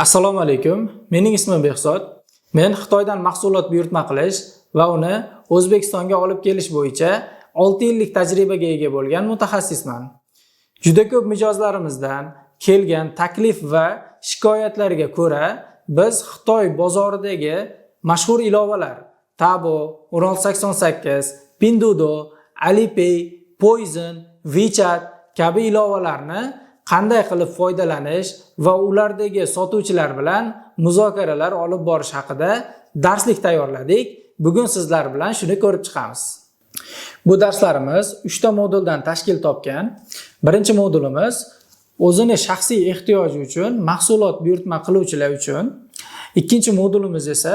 Assalomu alaykum. Mening ismim Behzod. Men Xitoydan mahsulot buyurtma qilish va uni O'zbekistonga olib kelish bo'yicha 6 yillik tajribaga ega bo'lgan mutaxassisman. Juda ko'p mijozlarimizdan kelgan taklif va shikoyatlarga ko'ra, biz Xitoy bozoridagi mashhur ilovalar Tabo, 1688, Pinduoduo, Alipay, Poizon, WeChat kabi ilovalarni qanday qilib foydalanish va ulardagi sotuvchilar bilan muzokaralar olib borish haqida darslik tayyorladik. Bugun sizlar bilan shuni ko'rib chiqamiz. Bu darslarimiz 3 ta moduldan tashkil topgan. Birinchi modulimiz o'zini shaxsiy ehtiyoji uchun mahsulot buyurtma qiluvchilar uchun. Ikkinchi modulimiz esa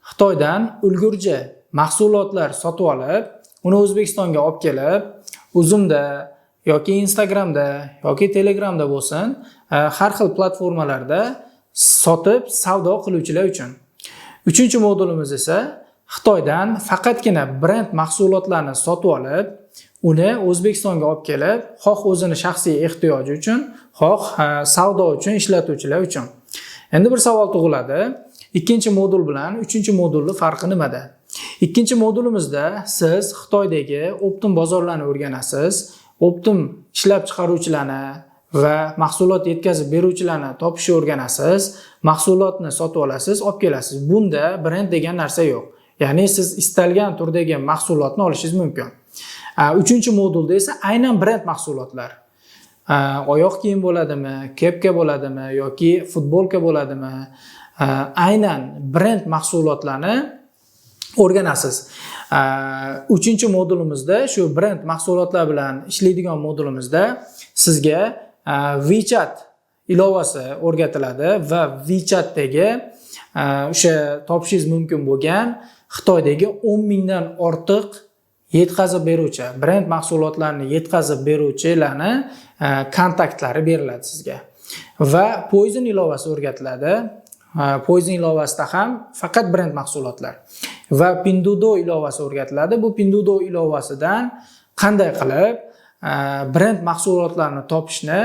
Xitoydan ulgurji mahsulotlar sotib olib, uni O'zbekistonga olib kelib, Uzumda yoki Instagramda yoki Telegramda bo'lsin, har xil platformalarda sotib savdo qiluvchilar uchun. Uchinchi modulimiz esa Xitoydan faqatgina brend mahsulotlarni sotib olib, uni O'zbekistonga olib kelib, xoh o'zini shaxsiy ehtiyoji uchun, xoh savdo uchun ishlatuvchilar uchun. Endi bir savol tug'iladi. Ikkinchi modul bilan uchinchi modulning farqi nimada? Ikkinchi modulimizda siz Xitoydagi optim bozorlarni o'rganasiz. Optim ishlab chiqaruvchilarni va mahsulot yetkazib beruvchilarni topishni o'rganasiz, mahsulotni sotib olasiz, olib kelasiz. Bunda brend degan narsa yo'q. Ya'ni siz istalgan turdagi mahsulotni olishingiz mumkin. Uchinchi modulda esa aynan brend mahsulotlar. Oyoq kiyim bo'ladimi, kepka bo'ladimi yoki futbolka bo'ladimi, aynan brend mahsulotlarni o'rganasiz. Uchinchi modulimizda shu brend mahsulotlar bilan ishlaydigan modulimizda sizga WeChat ilovasi o'rgatiladi va WeChatdagi o'sha topishingiz mumkin bo'lgan Xitoydagi 10 mingdan ortiq yetkazib beruvchi, brend mahsulotlarini yetkazib beruvchilarni kontaktlari beriladi sizga. Va Poizon ilovasi o'rgatiladi. Poizon ilovasida ham faqat brend mahsulotlar. Va Pinduoduo ilovasi o'rgatiladi. Bu Pinduoduo ilovasidan qanday qilib brend mahsulotlarni topishni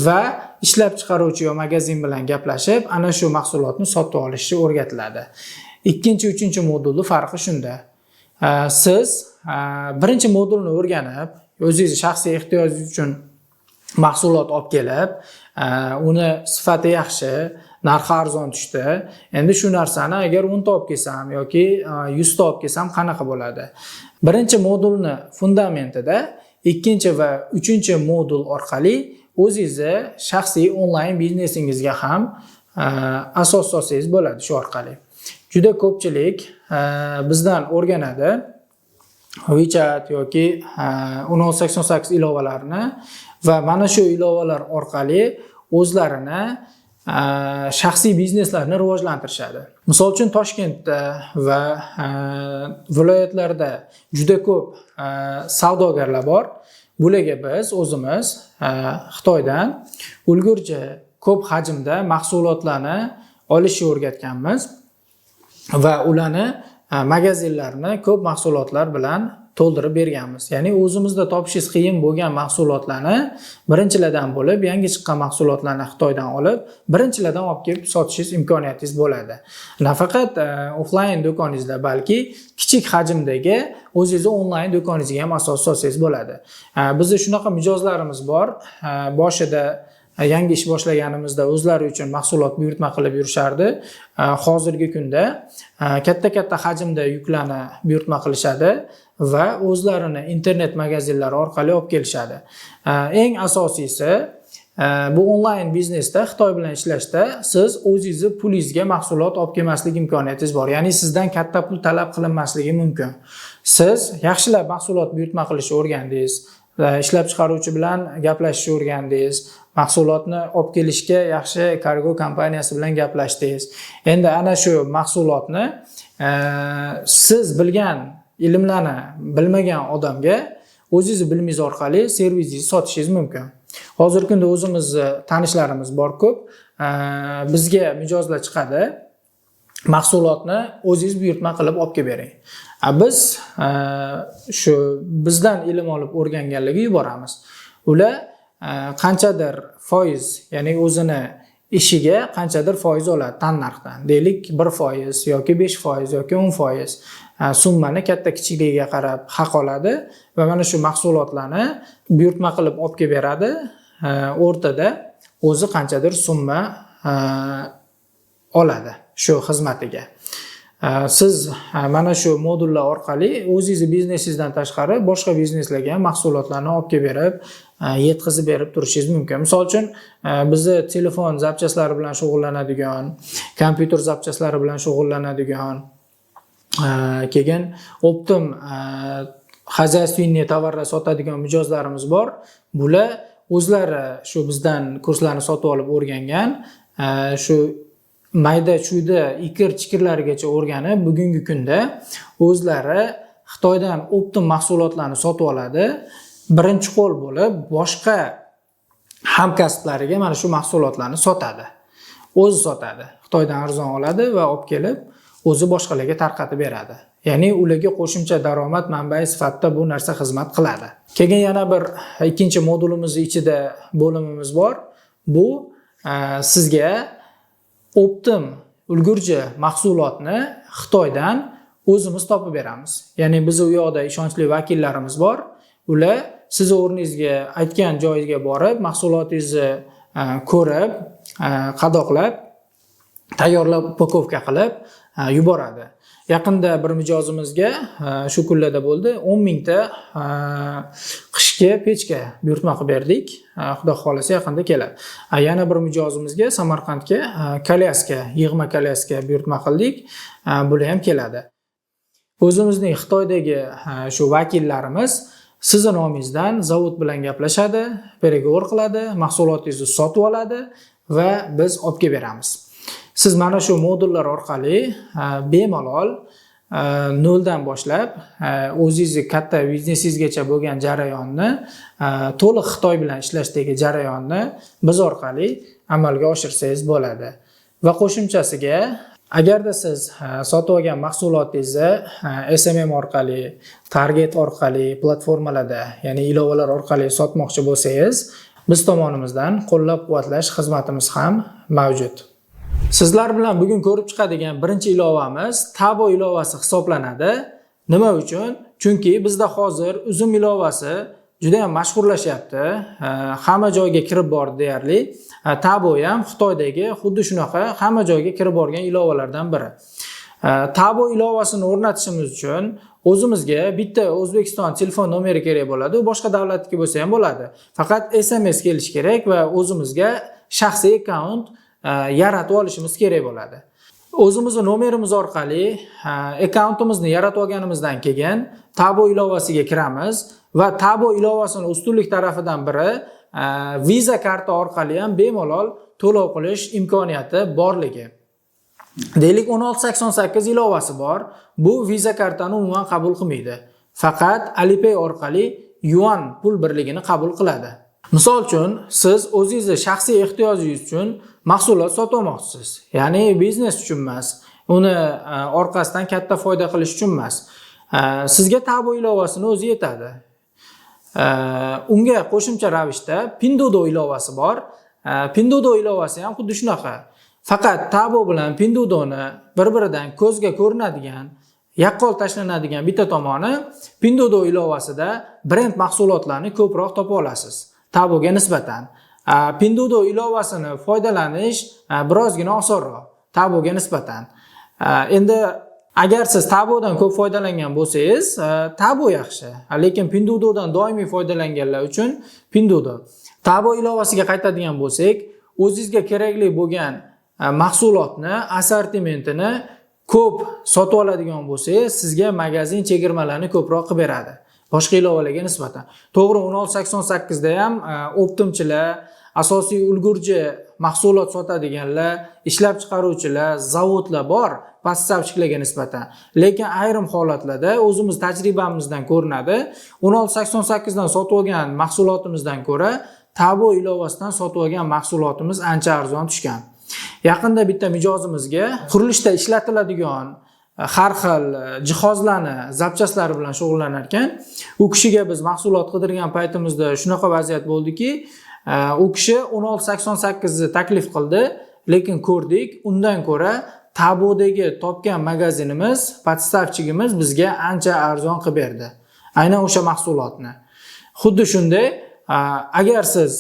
va ishlab chiqaruvchi yo magazin bilan gaplashib, ana shu mahsulotni sotib olishni o'rgatiladi. Ikkinchi, uchinchi modulning farqi shunda. Siz birinchi modulni o'rganib, o'zingiz shaxsiy ehtiyojingiz uchun mahsulot olib kelib, uni sifati yaxshi, narxi arzon tushdi. Endi shu narsani agar 10 ta olib kelsam yoki 100 ta olib kelsam qanaqa bo'ladi? Birinchi modulni fundamentida ikkinchi va uchinchi modul orqali o'zingizni shaxsiy onlayn biznesingizga ham asos solsangiz bo'ladi shu orqali. Juda ko'pchilik bizdan o'rganadi. WeChat yoki 1688 ilovalarini va mana shu ilovalar orqali o'zlarini shaxsiy bizneslarini rivojlantirishadi. Misol uchun Toshkentda va viloyatlarda juda ko'p savdogarlar bor. Bularga biz o'zimiz Xitoydan ulgurji ko'p hajmda mahsulotlarni olishni o'rgatganmiz va ularni magazinlarni ko'p mahsulotlar bilan to'ldirib berganmiz. Ya'ni o'zimizda topishingiz qiyin bo'lgan mahsulotlarni birinchilardan bo'lib, yangi chiqqan mahsulotlarni Xitoydan olib, birinchilardan olib kelib sotishingiz imkoniyatingiz bo'ladi. Nafaqat offlayn do'koningizda, balki kichik hajmdagi o'zingizni onlayn do'koningizga ham asos solsangiz bo'ladi. Bizda shunaqa mijozlarimiz bor. Boshida yangi ish boshlaganimizda o'zlari uchun mahsulot buyurtma qilib yurishardi. Hozirgi kunda katta hajmda yuklarni buyurtma qilishadi va o'zlarini internet magazinlari orqali olib kelishadi. Eng asosiysi bu onlayn biznesda Xitoy bilan ishlashda siz o'zingizni pulingizga mahsulot olib kelmaslik imkoniyatingiz bor. Ya'ni sizdan katta pul talab qilinmasligi mumkin. Siz yaxshilab mahsulot buyurtma qilishni o'rgandingiz, ishlab chiqaruvchi bilan gaplashishni o'rgandingiz, mahsulotni olib kelishga yaxshi kargo kompaniyasi bilan gaplashdingiz. Endi ana shu mahsulotni siz bilgan ilmlarni bilmagan odamga o'zingiz bilmingiz orqali servisingizni sotishingiz mumkin. Hozirgi kunda o'zimizni tanishlarimiz bor ko'p. Bizga mijozlar chiqadi. Mahsulotni o'zingiz buyurtma qilib olib kelib bering. Biz shu bizdan ilm olib o'rganganlarga yuboramiz. Ular qanchadir foiz, ya'ni o'zini ishiga qanchadir foiz oladi tannarxdan. Deylik 1% yoki 5% yoki 10% summani katta kichikligiga qarab haq oladi va mana shu mahsulotlarni buyurtma qilib olib kelib beradi. O'rtada o'zi qanchadir summa oladi shu xizmatiga. Siz mana shu modullar orqali o'zingiz biznesingizdan tashqari boshqa bizneslarga ham mahsulotlarni olib kelib berib, yetkazib berib turishingiz mumkin. Misol uchun, bizni telefon zapchaslari bilan shug'ullanadigan, kompyuter zapchaslari bilan shug'ullanadigan, keyin optim xozayственный tovarlar sotadigan mijozlarimiz bor. Bular o'zlari shu bizdan kurslarni sotib olib o'rgangan, shu mayda chuyda ikir-chikirlarigacha o'rganib, bugungi kunda o'zlari Xitoydan optim mahsulotlarni sotib oladi. Birinchi qo'l bo'lib boshqa hamkasblariga mana shu mahsulotlarni sotadi. O'zi sotadi. Xitoydan arzon oladi va olib kelib o'zi boshqalarga tarqatib beradi. Ya'ni ularga qo'shimcha daromad manbai sifatida bu narsa xizmat qiladi. Keyin yana bir ikkinchi modulimiz ichida bo'limimiz bor. Bu sizga optim ulgurji mahsulotni Xitoydan o'zimiz topib beramiz. Ya'ni biz u yoqda ishonchli vakillarimiz bor. Ular siz o'rningizga aytgan joyga borib, mahsulotingizni ko'rib, qadoqlab, tayyorlab, upakovka qilib yuboradi. Yaqinda bir mijozimizga shu kunlarda bo'ldi, 10 mingta qishki pechka buyurtma qilib berdik. Xudo xolasa yaqinda keladi. Yana bir mijozimizga Samarqandga kolyaska, yig'ma kolyaska buyurtma qildik. Bular ham keladi. O'zimizning Xitoydagi shu vakillarimiz sizni nomingizdan zavod bilan gaplashadi, переговор qiladi, mahsulotingizni sotib oladi va biz olib kelib beramiz. Siz mana shu modullar orqali bemalol noldan boshlab o'zingizning katta biznesingizgacha bo'lgan jarayonni, to'liq Xitoy bilan ishlashdagi jarayonni biz orqali amalga oshirsangiz bo'ladi. Va qo'shimchasiga, agarda siz sotib olgan mahsulotingizni SMM orqali, Target orqali, platformalarda, ya'ni ilovalar orqali sotmoqchi bo'lsangiz, biz tomonimizdan qo'llab-quvvatlash xizmatimiz ham mavjud. Sizlar bilan bugun ko'rib chiqadigan birinchi ilovamiz Tabo ilovasi hisoblanadi. Nima uchun? Chunki bizda hozir uzum ilovasi juda ham mashhurlashyapti. Hamma joyga kirib bordi deyarli. Tabo ham Xitoydagi xuddi shunaqa hamma joyga kirib borgan ilovalardan biri. Tabo ilovasini o'rnatishimiz uchun o'zimizga bitta O'zbekiston telefon nomeri kerak bo'ladi. U boshqa davlatniki bo'lsa ham bo'ladi. Faqat SMS kelish kerak va o'zimizga shaxsiy akkaunt yaratib olishimiz kerak bo'ladi. O'zimizning nomerimiz orqali akkauntimizni yaratib olganimizdan keyin Tabo ilovasiga kiramiz va Tabo ilovasining ustunlik tarafidan biri Visa karta orqali ham bemalol to'lov qilish imkoniyati borligi. Deylik 1688 ilovasi bor. Bu Visa kartani umuman qabul qilmaydi. Faqat Alipay orqali yuan pul birligini qabul qiladi. Misol uchun, siz o'zingizning shaxsiy ehtiyojingiz uchun mahsulot sotib olmoqchisiz. Ya'ni biznes uchun emas, uni orqasidan katta foyda qilish uchun emas. Sizga Tabo ilovasini o'zi yetadi. Unga qo'shimcha ravishda Pinduoduo ilovasi bor. Pinduoduo ilovasi ham xuddi shunaqa. Faqat Tabo bilan Pinduoduoni bir-biridan ko'zga ko'rinadigan, yaqqol tashlanadigan bitta tomoni, Pinduoduo ilovasida brend mahsulotlarni ko'proq topa olasiz. Taboga nisbatan. Pinduoduo ilovasini foydalanish birozgina osonroq Taboga nisbatan. Endi agar siz Tabodan ko'p foydalangan bo'lsangiz, Tabo yaxshi. Lekin Pinduoduodan doimiy foydalanganlar uchun Pinduoduo. Tabo ilovasiga qaytadigan bo'lsak, o'zingizga kerakli bo'lgan mahsulotni, assortimentini ko'p sotib oladigan bo'lsangiz, sizga magazin chegirmalarini ko'proq qilib beradi. Boshqa ilovalarga nisbatan. To'g'ri, 1688 da ham optimchilar, asosiy ulgurji mahsulot sotadiganlar, ishlab chiqaruvchilar, zavodlar bor поставщикlarga nisbatan. Lekin ayrim holatlarda o'zimiz tajribamizdan ko'rinadi, 1688 dan sotib olgan mahsulotimizdan ko'ra Tabo ilovasidan sotib olgan mahsulotimiz ancha arzon tushgan. Yaqinda bitta mijozimizga qurilishda ishlatiladigan har xil jihozlarni, zapchaslari bilan shug'ullanar ekan, u kishiga biz mahsulot qidirgan paytimizda shunaqa vaziyat bo'ldiki, U kishi 1688 ni taklif qildi, lekin ko'rdik, undan ko'ra Tabodagi topgan magazinimiz, podstavchigimiz bizga ancha arzon qilib berdi. Aynan o'sha mahsulotni. Xuddi shunday, agar siz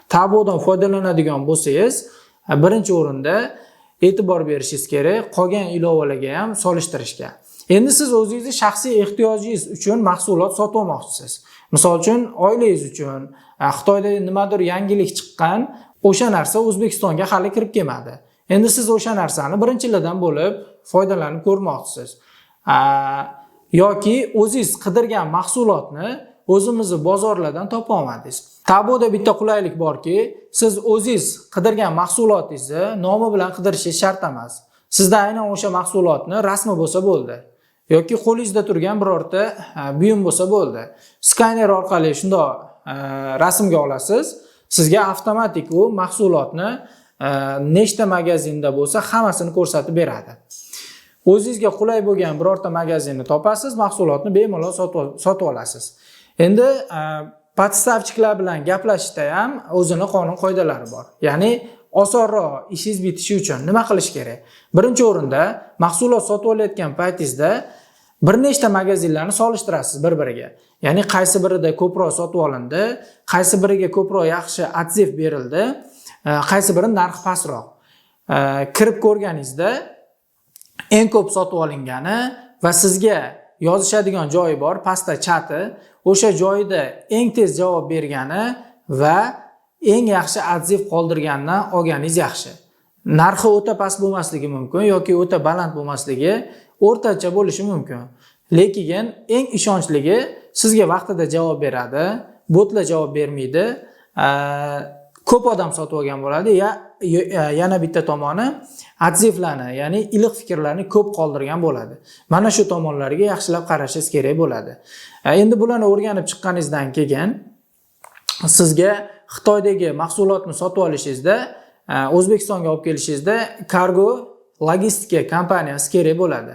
Tabodan foydalanadigan bo'lsangiz, birinchi o'rinda e'tibor berishingiz kerak, qolgan ilovalarga ham solishtirishga. Endi siz o'zingizni shaxsiy ehtiyojingiz uchun mahsulot sotib olmoqchisiz. Misol uchun, oilangiz uchun Xitoyda nimadir yangilik chiqqan, o'sha narsa O'zbekistonga hali kirib kelmadi. Endi siz o'sha narsani birinchilardan bo'lib foydalanib ko'rmoqchisiz. Yoki o'zingiz qidirgan mahsulotni o'zimizni bozorlardan topa olmadingiz. Taboda bitta qulaylik borki, siz o'zingiz qidirgan mahsulotingizni nomi bilan qidirishingiz shart emas. Sizda aynan o'sha mahsulotni rasmi bo'lsa bo'ldi. Yoki qo'lingizda turgan birorta buyum bo'lsa bo'ldi. Skaner orqali shundoq rasmga olasiz, sizga avtomatik u mahsulotni nechta magazinda bo'lsa hammasini ko'rsatib beradi. O'zingizga qulay bo'lgan birorta magazinni topasiz, mahsulotni bemalol sotib olasiz. Endi podstavchiklar bilan gaplashishda ham o'zini qonun qoidalari bor. Ya'ni osonroq ishingiz bitishi uchun nima qilish kerak? Birinchi o'rinda mahsulot sotib olayotgan paytingizda bir nechta magazinlarni solishtirasiz bir-biriga. Ya'ni qaysi birida ko'proq sotib olindi, qaysi biriga ko'proq yaxshi atzev berildi, qaysi biri narxi pastroq. Kirib ko'rganingizda eng ko'p sotib olingani va sizga yozishadigan joyi bor, pastda chati, o'sha joyida eng tez javob bergani va eng yaxshi atzev qoldirgandan olganingiz yaxshi. Narxi o'ta past bo'lmasligi mumkin yoki o'ta baland bo'lmasligi, o'rtacha bo'lishi mumkin. Lekin eng ishonchligi sizga vaqtida javob beradi, botlar javob bermaydi. Ko'p odam sotib olgan bo'ladi. Yana bitta tomoni atzevlarni, ya'ni iliq fikrlarni ko'p qoldirgan bo'ladi. Mana shu tomonlarga yaxshilab qarashingiz kerak bo'ladi. Endi bularni o'rganib chiqqaningizdan keyin sizga Xitoydagi mahsulotni sotib olishingizda, O'zbekistonga olib kelishingizda kargo logistika kompaniyasi kerak bo'ladi.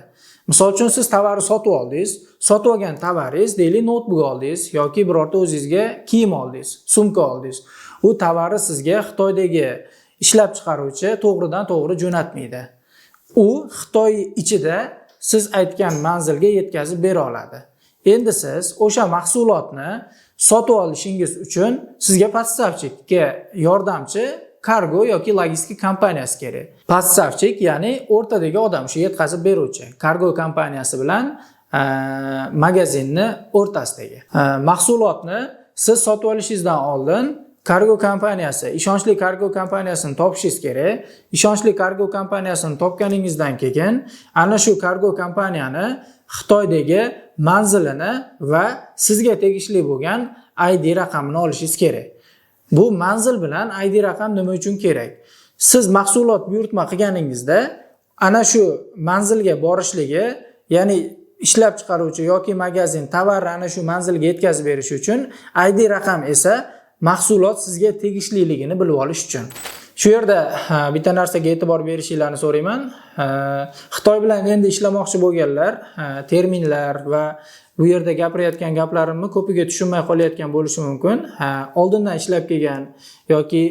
Misol uchun siz tovarni sotib oldingiz, sotib olgan tovaringiz, deylik, notebook oldingiz yoki birorta o'zingizga kiyim oldingiz, sumka oldingiz. U tovarni sizga Xitoydagi ishlab chiqaruvchi to'g'ridan to'g'ri jo'natmaydi. U Xitoy ichida siz aytgan manzilga yetkazib bera oladi. Endi siz o'sha mahsulotni sotib olishingiz uchun sizga podstavchikka yordamchi kargo yoki logistika kompaniyasi kerak. Podstavchik, ya'ni o'rtadagi odam, shu yetkazib beruvchi. Kargo kompaniyasi bilan magazinni o'rtasidagi. Mahsulotni siz sotib olishingizdan oldin kargo kompaniyasi, ishonchli kargo kompaniyasini topishingiz kerak. Ishonchli kargo kompaniyasini topganingizdan keyin ana shu kargo kompaniyani Xitoydagi manzilini va sizga tegishli bo'lgan ID raqamini olishingiz kerak. Bu manzil bilan ID raqam nima uchun kerak? Siz mahsulot buyurtma qilganingizda ana shu manzilga borishligi, ya'ni ishlab chiqaruvchi yoki magazin tovarni ana shu manzilga yetkazib berish uchun, ID raqam esa mahsulot sizga tegishliligini bilib olish uchun. Shu yerda bitta narsaga e'tibor berishingizni so'rayman. Xitoy bilan endi ishlamoqchi bo'lganlar, terminlar va bu yerda gapirayotgan gaplarimni ko'piga tushunmay qolayotgan bo'lishi mumkin. Oldindan ishlab kelgan yoki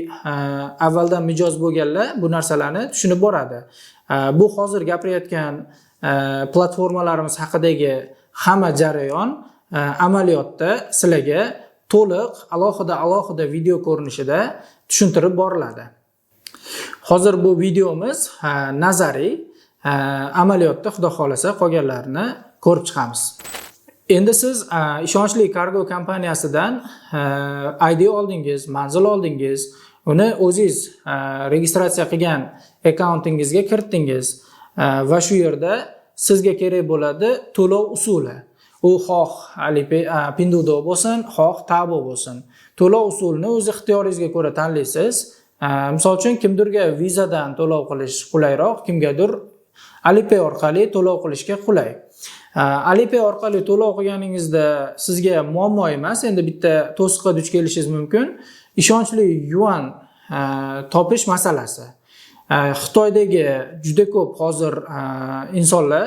avvaldan mijoz bo'lganlar bu narsalarni tushunib boradi. Bu hozir gapirayotgan platformalarimiz haqidagi hamma jarayon amaliyotda sizlarga to'liq alohida video ko'rinishida tushuntirib boriladi. Hozir bu videomiz nazariy, amaliyotda xudo xolasa qolganlarini ko'rib chiqamiz. Endi siz ishonchli kargo kompaniyasidan ID oldingiz, manzil oldingiz, uni o'zingiz registratsiya qilgan akkauntingizga kiritdingiz va shu yerda sizga kerak bo'ladi to'lov usuli. U xoh Alipay, Pinduoduo bo'lsin, xoh Tabo bo'lsin. To'lov usulini o'z ixtiyoringizga ko'ra tanlaysiz. Misol uchun kimdirga vizadan to'lov qilish qulayroq, kimgadir Alipay orqali to'lov qilishga qulay. Alipay orqali to'lov qilganingizda sizga muammo emas, endi bitta to'siqqa duch kelishingiz mumkin. Ishonchli yuan topish masalasi. Xitoydagi juda ko'p hozir insonlar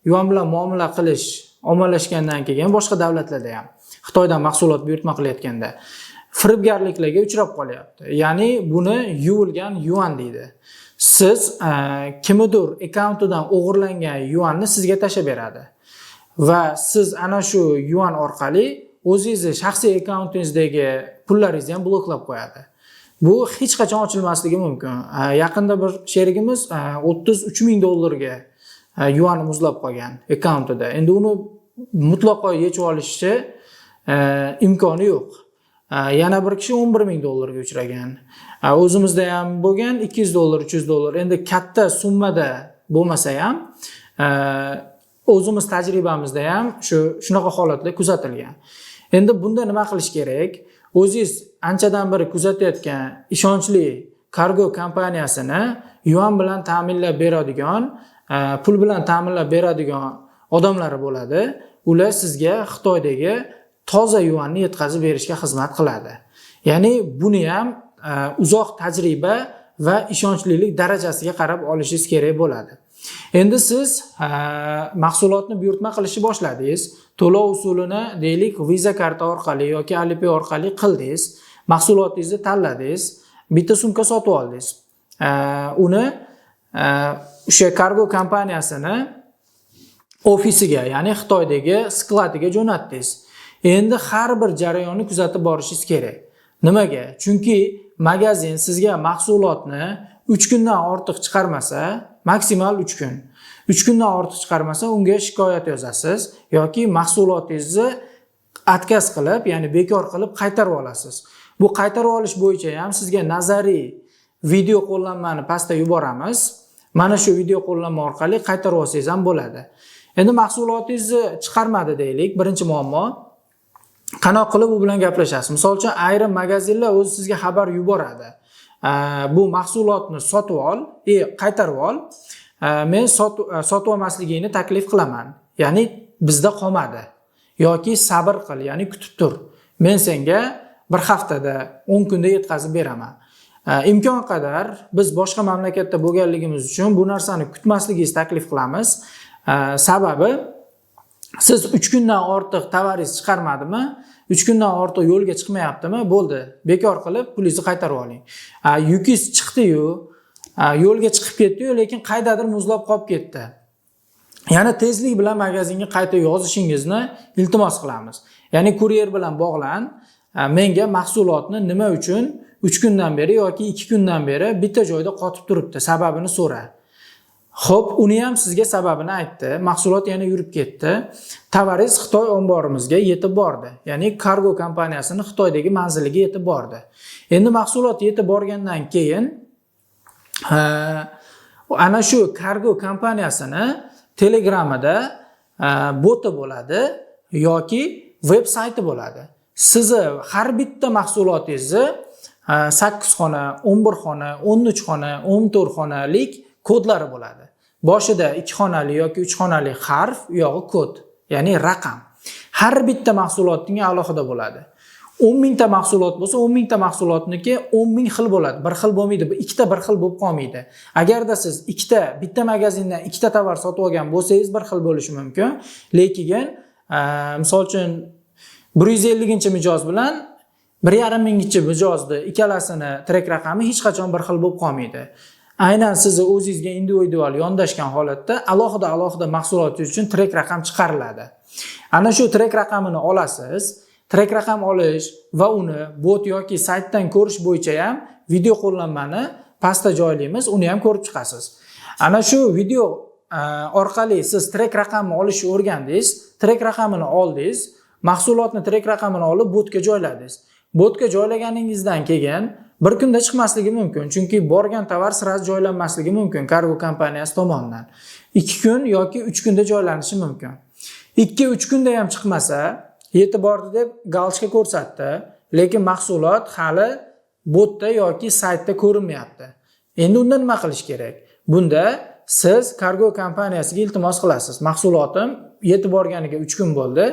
yuan bilan muomala qilish ommalashgandan keyin boshqa davlatlarda ham Xitoydan mahsulot buyurtma qilayotganda firibgarliklarga uchrab qolyapti. Ya'ni buni yuvilgan yuan deydi. Siz kimnidir akkauntidan o'g'irlangan yuanni sizga tashab beradi va siz ana shu yuan orqali o'zingizni shaxsiy akkauntingizdagi pullaringizni ham bloklab qo'yadi. Bu hech qachon ochilmasligi mumkin. Yaqinda bir sherigimiz $33,000 yuan muzlab qolgan akkauntida. Endi uni mutlaqo yechib olishni imkoni yo'q. Yana bir kishi $11,000 ga uchragan. O'zimizda ham bo'lgan $200, $300. Endi katta summada bo'lmasa ham o'zimiz tajribamizda ham shunaqa holatlar kuzatilgan. Endi bunda nima qilish kerak? O'zingiz anchadan beri kuzatayotgan ishonchli kargo kompaniyasini yuan bilan ta'minlab beradigan, pul bilan ta'minlab beradigan odamlari bo'ladi. Ular sizga Xitoydagi toza yuanni yetkazib berishga xizmat qiladi. Ya'ni buni ham uzoq tajriba va ishonchlilik darajasiga qarab olishingiz kerak bo'ladi. Endi siz mahsulotni buyurtma qilishni boshladingiz. To'lov usulini deylik Visa karta orqali yoki Alipay orqali qildingiz. Mahsulotingizni tanladingiz, bitta sumka sotib oldingiz. Uni o'sha kargo kompaniyasini ofisiga, ya'ni Xitoydagi skladiga jo'natdingiz. Endi har bir jarayonni kuzatib borishingiz kerak. Nimaga? Chunki magazin sizga mahsulotni 3 kundan ortiq chiqarmasa, maksimal 3 kun. 3 kundan ortiq chiqarmasa, unga shikoyat yozasiz yoki mahsulotingizni atkaz qilib, ya'ni bekor qilib qaytarib olasiz. Bu qaytarib olish bo'yicha ham sizga nazariy video qo'llanmani pastda yuboramiz. Mana shu video qo'llanma orqali qaytarib olsangiz ham bo'ladi. Endi mahsulotingizni chiqarmadi deylik, birinchi muammo. Qanaqa qilib u bilan gaplashasiz? Misol uchun ayrim magazinlar o'zi sizga xabar yuboradi. Bu mahsulotni sotib ol, qaytarib ol. Men sotib olmasligingni taklif qilaman. Ya'ni bizda qolmadi. Yoki sabr qil, ya'ni kutib tur. Men senga bir haftada, 10 kunda yetkazib beraman. Imkon qadar biz boshqa mamlakatda bo'lganligimiz uchun bu narsani kutmasligingizni taklif qilamiz. Sababi siz 3 kundan ortiq tovaringiz chiqarmadimi? 3 kundan ortiq yo'lga chiqmayaptimi? Bo'ldi. Bekor qilib pulingizni qaytarib oling. Yukingiz chiqdi-yu, yo'lga chiqib ketdi-yu, lekin qaydadir muzlab qolib ketdi. Yana tezlik bilan magazinga qayta yozishingizni iltimos qilamiz. Ya'ni kuryer bilan bog'lan, menga mahsulotni nima uchun 3 kundan beri yoki 2 kundan beri bitta joyda qotib turibdi, sababini so'ra. Xo'p, uni ham sizga sababini aytdi. Mahsulot yana yurib ketdi. Tovaringiz Xitoy omborimizga yetib bordi. Ya'ni kargo kompaniyasini Xitoydagi manziliga yetib bordi. Endi mahsulot yetib borgandan keyin ana shu kargo kompaniyasini Telegramida boti bo'ladi yoki veb sayti bo'ladi. Sizni har bitta mahsulotingizni 8 xona, 11 xona, 13 xona, 14 xonalik kodlari bo'ladi. Boshida 2 xonali yoki 3 xonali harf, u yog'i kod, ya'ni raqam. Har bitta mahsulotning alohida bo'ladi. 10 mingta mahsulot bo'lsa, 10 mingta mahsulotniki 10 ming xil bo'ladi. Bir xil bo'lmaydi, ikkita bir xil bo'lib qolmaydi. Agarda siz bitta magazindan ikkita tovar sotib olgan bo'lsangiz, bir xil bo'lishi mumkin. Lekin misol uchun 150-mijoz bilan 1,5 mingchi mijozni ikkalasini trek raqami hech qachon bir xil bo'lib qolmaydi. Aynan sizni o'zingizga individual yondashgan holatda alohida mahsulotingiz uchun trek raqam chiqariladi. Ana shu trek raqamini olasiz. Trek raqam olish va uni bot yoki saytdan ko'rish bo'yicha ham video qo'llanmani pastda joylaymiz, uni ham ko'rib chiqasiz. Ana shu video orqali siz trek raqamni olishni o'rgandingiz, trek raqamini oldingiz, mahsulotni trek raqamini olib botga joyladingiz. Botga joylaganingizdan keyin bir kunda chiqmasligi mumkin, chunki borgan tovar sirasi joylanmasligi mumkin kargo kompaniyasi tomonidan. 2 kun yoki 3 kunda joylanishi mumkin. 2-3 kunda ham chiqmasa, yetib bordi deb galchka ko'rsatdi, lekin mahsulot hali botda yoki saytda ko'rinmayapti. Endi unda nima qilish kerak? Bunda siz kargo kompaniyasiga iltimos qilasiz. Mahsulotim yetib borganiga 3 kun bo'ldi,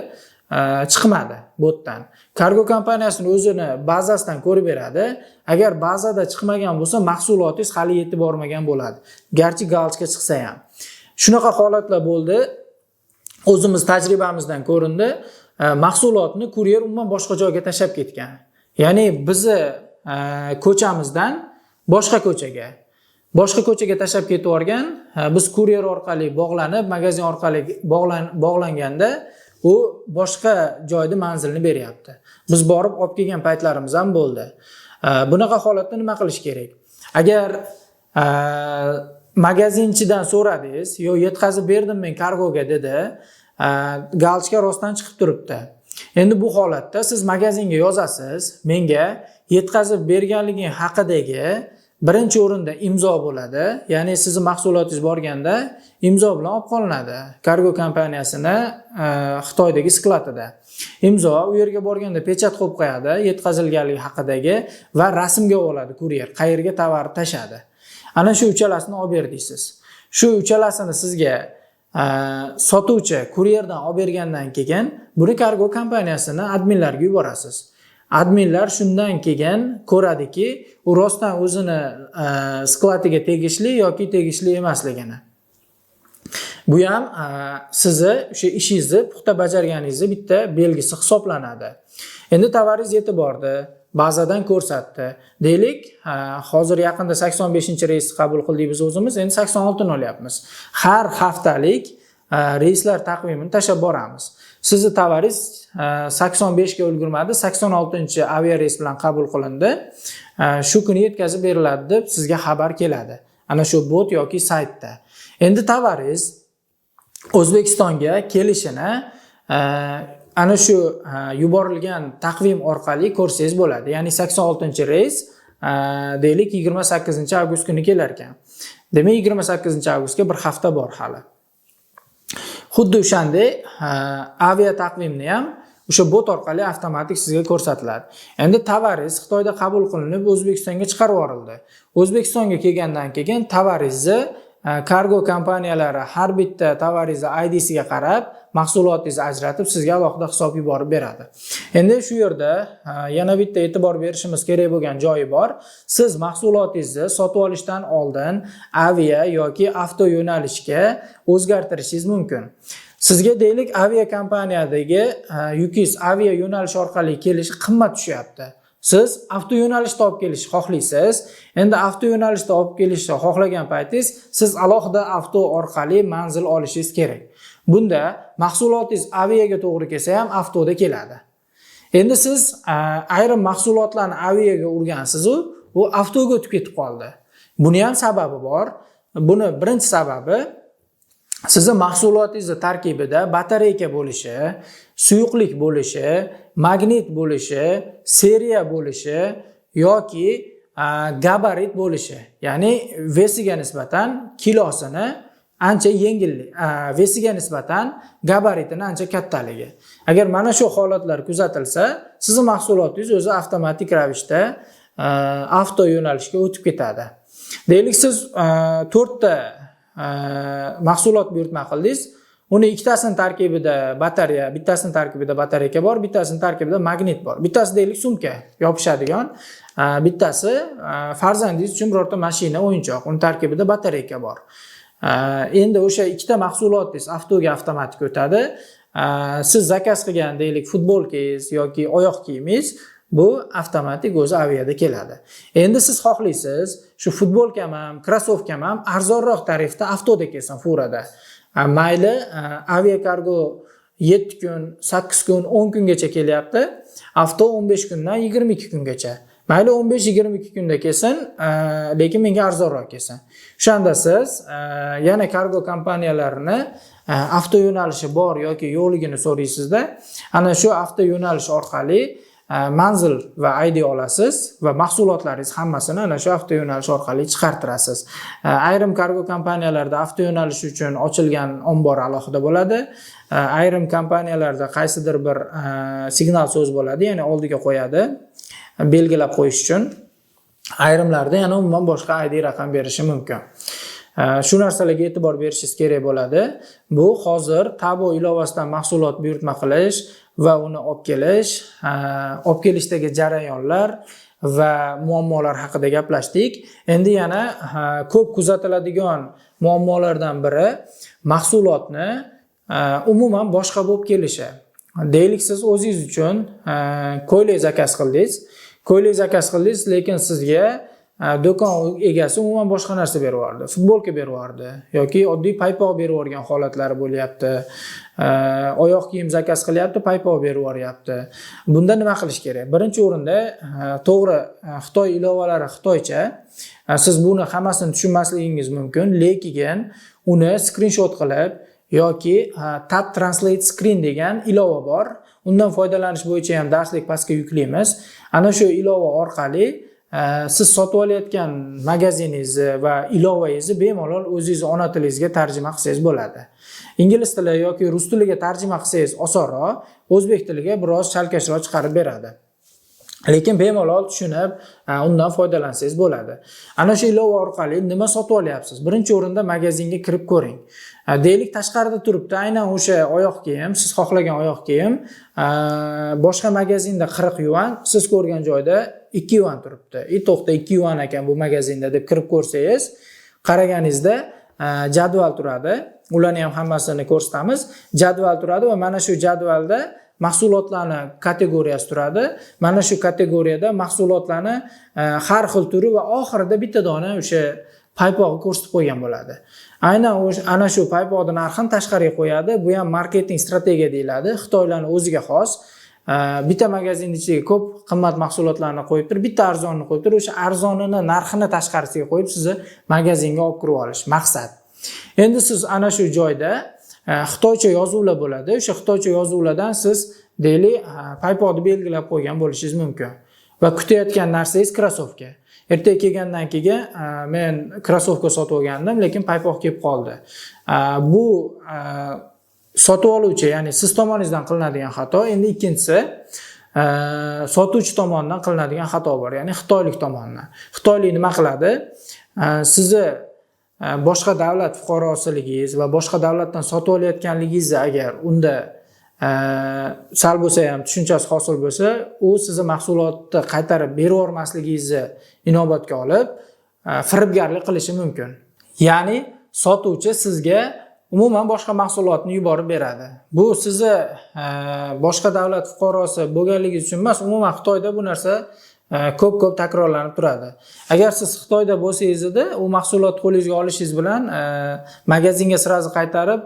chiqmadi botdan. Kargo kompaniyasining o'zini bazasidan ko'rib beradi. Agar bazada chiqmagan bo'lsa, mahsulotingiz hali yetib bormagan bo'ladi. Garchi galchka chiqsa ham. Shunaqa holatlar bo'ldi. O'zimiz tajribamizdan ko'rindi. Mahsulotni kuryer umuman boshqa joyga tashab ketgan. Ya'ni bizni ko'chamizdan boshqa ko'chaga tashlab ketib yuborgan, biz kuryer orqali bog'lanib, magazin orqali bog'langanda u boshqa joyda manzilni beryapti. Biz borib olib kelgan paytlarimiz ham bo'ldi. Bunaqa holatda nima qilish kerak? Agar magazinchidan so'radingiz, yo yetkazib berdim men kargoga dedi, galchka rostdan chiqib turibdi. Endi bu holatda siz magazinga yozasiz, menga yetkazib berganliging haqidagi birinchi o'rinda imzo bo'ladi. Ya'ni sizning mahsulotingiz borganda imzo bilan olib qolinadi. Kargo kompaniyasini Xitoydagi skladida. Imzo u yerga borganda pechat qo'yib qo'yadi, yetkazilganligi haqidagi va rasmga oladi kuryer, qayerga tovar tashadi. Ana shu uchalasini olib berdingiz. Shu uchalasini sizga sotuvchi kuryerdan olib bergandan keyin buni kargo kompaniyasini adminlarga yuborasiz. Adminlar shundan keyin ko'radiki, u rostdan o'zini skladiga tegishli yoki tegishli emasligini. Bu ham sizni o'sha ishingizni puxta bajarganingizni bitta belgisi hisoblanadi. Endi tovaringiz yetib bordi, bazadan ko'rsatdi. Deylik, hozir yaqinda 85-reysni qabul qildik biz o'zimiz, endi 86 ni olyapmiz. Har haftalik reyslar taqvimini tashab boramiz. Sizni tovaringiz 85 ga ulgurmadi, 86-avia reys bilan qabul qilindi. Shu kuni yetkazib beriladi deb sizga xabar keladi. Ana shu bot yoki saytda. Endi tovaringiz O'zbekistonga kelishini ana shu yuborilgan taqvim orqali ko'rsangiz bo'ladi. Ya'ni 86-reys deylik 28-avgust kuni kelar ekan. Demak 28-avgustga bir hafta bor hali. Xuddi o'shanday avia taqvimni ham o'sha bot orqali avtomatik sizga ko'rsatiladi. Endi tovaringiz Xitoyda qabul qilinib O'zbekistonga chiqarib yuborildi. O'zbekistonga kelgandan keyin tovaringizni kargo kompaniyalari har bitta tovaringizni ID'siga qarab, mahsulotingizni ajratib sizga alohida hisob yuborib beradi. Endi shu yerda yana bitta e'tibor berishimiz kerak bo'lgan joyi bor. Siz mahsulotingizni sotib olishdan oldin avia yoki avto yo'nalishga o'zgartirishingiz mumkin. Sizga deylik avia kompaniyadagi yukingiz avia yo'nalish orqali kelishi qimmat tushyapti. Siz avto yo'nalishda olib kelishni xohlaysiz. Endi avto yo'nalishda olib kelishni xohlagan paytingiz siz alohida avto orqali manzil olishingiz kerak. Bunda mahsulotingiz aviaga to'g'ri kelsa ham avtoda keladi. Endi siz ayrim mahsulotlarni aviaga urgansiz, u avtoga o'tib ketib qoldi. Buni ham sababi bor. Buni birinchi sababi sizning mahsulotingiz tarkibida batareyka bo'lishi, suyuqlik bo'lishi, magnit bo'lishi, seriya bo'lishi yoki gabarit bo'lishi. Ya'ni vesiga nisbatan kilosini ancha yengillik, vesiga nisbatan gabaritini ancha kattaligi. Agar mana shu holatlar kuzatilsa, sizning mahsulotingiz o'zi avtomatik ravishda avto yo'nalishga o'tib ketadi. Deylik siz 4 ta mahsulot buyurtma qildingiz. Uni ikkitasining tarkibida batareya, bittasining tarkibida batareyka bor, bittasining tarkibida magnit bor. Bittasi deylik sumka, yopishadigan, bittasi farzandingiz uchun birorta mashina, o'yinchoq, uni tarkibida batareyka bor. Endi o'sha ikkita mahsulotingiz avtoga avtomatik o'tadi. Siz zakaz qilgan deylik futbolkangiz yoki oyoq kiyimingiz bu avtomatik o'zi aviada keladi. Endi siz xohlaysiz, shu futbolkam ham, krossovkam ham arzonroq tarifda avtoda kelsin furada. Mayli avia kargo 7 kun, 8 kun, 10 kungacha kelyapti. Avto 15 kundan 22 kungacha. Mayli 15-22 kunda kelsin, lekin menga arzonroq kelsin. O'shanda siz yana kargo kompaniyalarini avto yo'nalishi bor yoki yo'qligini so'raysizda, ana shu avto yo'nalish orqali manzil va ID olasiz va mahsulotlaringiz hammasini ana shu avto yo'nalish orqali chiqartirasiz. Ayrim kargo kompaniyalarda avto yo'nalish uchun ochilgan ombor alohida bo'ladi. Ayrim kompaniyalarda qaysidir bir signal so'z bo'ladi, ya'ni oldiga qo'yadi, belgilab qo'yish uchun. Ayrimlarda yana umuman boshqa ID raqam berishi mumkin. Shu narsalarga e'tibor berishingiz kerak bo'ladi. Bu hozir Tabo ilovasidan mahsulot buyurtma qilish va uni olib kelishdagi jarayonlar va muammolar haqida gaplashdik. Endi yana ko'p kuzatiladigan muammolardan biri mahsulotni umuman boshqa bo'lib kelishi. deylik siz o'zingiz uchun ko'ylak zakaz qildingiz. Ko'ylak zakaz qildingiz, lekin sizga do'kon egasi umuman boshqa narsa berib yubordi. Futbolka berib yubordi yoki oddiy paypoq berib yuborgan holatlari bo'lyapti. Oyoq kiyim zakaz qilyapti, paypoq berib yuboryapti. Bunda nima qilish kerak? Birinchi o'rinda to'g'ri Xitoy ilovalari xitoycha. Siz buni hammasini tushunmasligingiz mumkin, lekin uni screenshot qilib yoki Tab Translate Screen degan ilova bor. Undan foydalanish bo'yicha ham darslik pastga yuklaymiz. Ana shu ilova orqali siz sotib olayotgan magaziningizni va ilovangizni bemalol o'zingiz ona tilingizga tarjima qilsangiz bo'ladi. Ingliz tili yoki rus tiliga tarjima qilsangiz osonroq, o'zbek tiliga biroz chalkashroq chiqarib beradi. Lekin bemalol tushunib, undan foydalansangiz bo'ladi. Ana shu ilova orqali nima sotib olyapsiz? Birinchi o'rinda magazinga kirib ko'ring. Deylik tashqarida turibdi, aynan o'sha oyoq kiyim, siz xohlagan oyoq kiyim, boshqa magazinda 40 yuan, siz ko'rgan joyda 2 yuan turibdi. To'xta 2 yuan ekan bu magazinda deb kirib ko'rsangiz, qaraganingizda jadval turadi. Ularni ham hammasini ko'rsatamiz. Jadval turadi va mana shu jadvalda mahsulotlarni kategoriyasi turadi. Mana shu kategoriyada mahsulotlarni har xil turi va oxirida bitta dona o'sha paypog'i ko'rsatib qo'ygan bo'ladi. Aynan ana shu paypoqning narxini tashqariga qo'yadi. Bu ham marketing strategiya deyiladi. Xitoylarning o'ziga xos. Bitta magazinning ichiga ko'p qimmat mahsulotlarni qo'yib turib, bitta arzonni qo'yib turib, o'sha arzonini narxini tashqarisiga qo'yib sizni magazinga olib kirib olish maqsad. Endi siz ana shu joyda xitoycha yozuvlar bo'ladi. O'sha xitoycha yozuvlardan siz deylik paypoqni belgilab qo'ygan bo'lishingiz mumkin. Va kutayotgan narsangiz krossovka. Ertaga kelgandan keyin men krossovka sotib olgandim, lekin paypoq kelib qoldi. Bu sotib oluvchi, ya'ni siz tomoningizdan qilinadigan xato. Endi ikkinchisi sotuvchi tomonidan qilinadigan xato bor, ya'ni xitoylik tomonidan. Xitoylik nima qiladi? Sizni boshqa davlat fuqarosiligingiz va boshqa davlatdan sotib olayotganligingizni agar unda sal bo'lsa ham tushunchasi hosil bo'lsa, u sizni mahsulotni qaytarib berib yormasligingizni inobatga olib, firibgarlik qilishi mumkin. Ya'ni sotuvchi sizga umuman boshqa mahsulotni yuborib beradi. Bu sizni boshqa davlat fuqarosi bo'lganligingiz uchun emas, umuman Xitoyda bu narsa ko'p takrorlanib turadi. Agar siz Xitoyda bo'lsangiz edi, u mahsulotni qo'lingizga olishingiz bilan magazinga sirazi qaytarib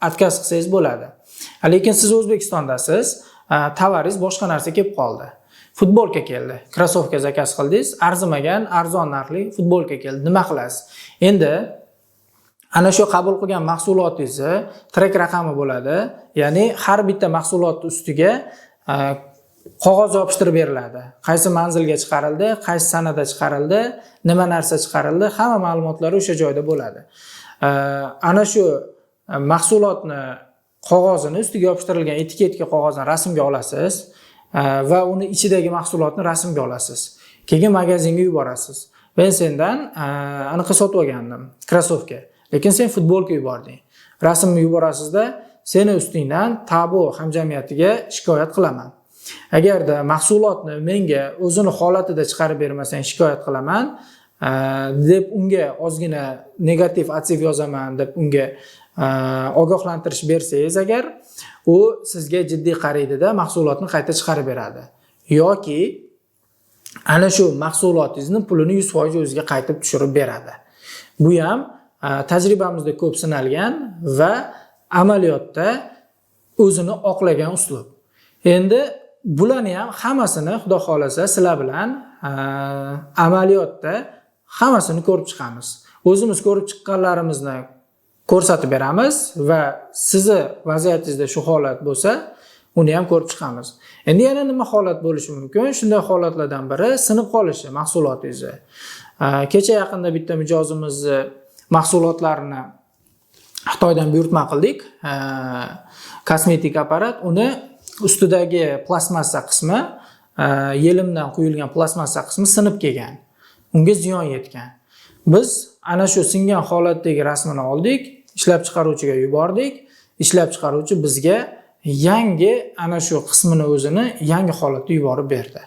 отказ qilsangiz bo'ladi. Lekin siz O'zbekistondasiz, tovaringiz boshqa narsa kelib qoldi. Futbolka keldi, krossovka zakaz qildingiz, arzimagan, arzon narxli futbolka keldi. Nima qilasiz? Endi ana shu qabul qilgan mahsulotingizni track raqami bo'ladi. Ya'ni har bitta mahsulot ustiga qog'oz yopishtirib beriladi. Qaysi manzilga chiqarildi, qaysi sanada chiqarildi, nima narsa chiqarildi, hamma ma'lumotlar o'sha joyda bo'ladi. Ana shu mahsulotni qog'ozini ustiga yopishtirilgan etiketka qog'ozini rasmga olasiz va uni ichidagi mahsulotni rasmga olasiz. Keyin magazinga yuborasiz. Men sendan aniq sotib olgandim, krossovka. Lekin sen futbolka yubording. Rasmni yuborasizda, seni ustingdan Tabo hamjamiyatiga shikoyat qilaman. Agarda mahsulotni menga o'zini holatida chiqarib bermasang shikoyat qilaman deb unga ozgina negativ atsev yozaman deb unga ogohlantirish bersangiz agar, u sizga jiddiy qaraydida mahsulotni qayta chiqarib beradi. Yoki ana shu mahsulotingizni pulini 100% o'ziga qaytib tushirib beradi. Bu ham tajribamizda ko'p sinalgan va amaliyotda o'zini oqlagan uslub. Endi bularni ham hammasini Xudo xolasa sizlar bilan amaliyotda hammasini ko'rib chiqamiz. O'zimiz ko'rib chiqqanlarimizni ko'rsatib beramiz va sizni vaziyatingizda shu holat bo'lsa, uni ham ko'rib chiqamiz. Endi yana nima holat bo'lishi mumkin? Shunday holatlardan biri sinib qolishi mahsulotingizni. Kecha yaqinda bitta mijozimizni mahsulotlarini Xitoydan buyurtma qildik. Kosmetik apparat, uni ustidagi plastmassa qismi, yelimdan quyilgan plastmassa qismi sinib kelgan. Unga ziyon yetgan. Biz ana shu singan holatdagi rasmini oldik, ishlab chiqaruvchiga yubordik. Ishlab chiqaruvchi bizga yangi ana shu qismini o'zini yangi holatda yuborib berdi.